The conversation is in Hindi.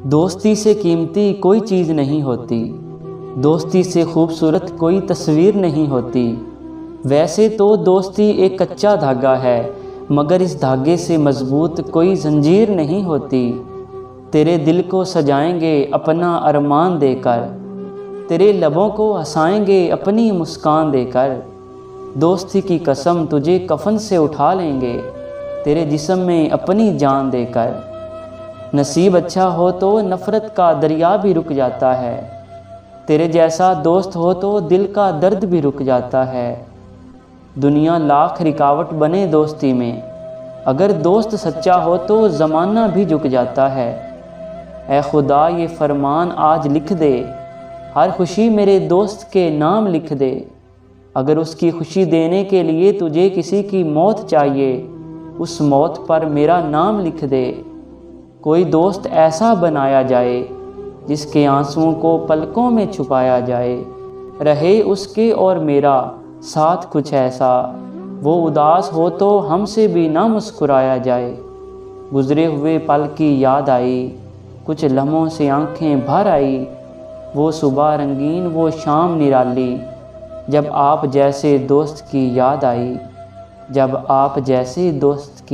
दोस्ती से कीमती कोई चीज़ नहीं होती, दोस्ती से खूबसूरत कोई तस्वीर नहीं होती। वैसे तो दोस्ती एक कच्चा धागा है, मगर इस धागे से मजबूत कोई जंजीर नहीं होती। तेरे दिल को सजाएंगे अपना अरमान देकर, तेरे लबों को हंसाएंगे अपनी मुस्कान देकर। दोस्ती की कसम तुझे कफन से उठा लेंगे, तेरे जिस्म में अपनी जान देकर। नसीब अच्छा हो तो नफ़रत का दरिया भी रुक जाता है, तेरे जैसा दोस्त हो तो दिल का दर्द भी रुक जाता है। दुनिया लाख रिकावट बने दोस्ती में, अगर दोस्त सच्चा हो तो ज़माना भी झुक जाता है। ऐ खुदा ये फरमान आज लिख दे, हर खुशी मेरे दोस्त के नाम लिख दे। अगर उसकी खुशी देने के लिए तुझे किसी की मौत चाहिए, उस मौत पर मेरा नाम लिख दे। कोई दोस्त ऐसा बनाया जाए, जिसके आंसुओं को पलकों में छुपाया जाए। रहे उसके और मेरा साथ कुछ ऐसा, वो उदास हो तो हमसे भी ना मुस्कुराया जाए। गुज़रे हुए पल की याद आई, कुछ लम्हों से आंखें भर आई। वो सुबह रंगीन वो शाम निराली, जब आप जैसे दोस्त की याद आई। जब आप जैसे दोस्त की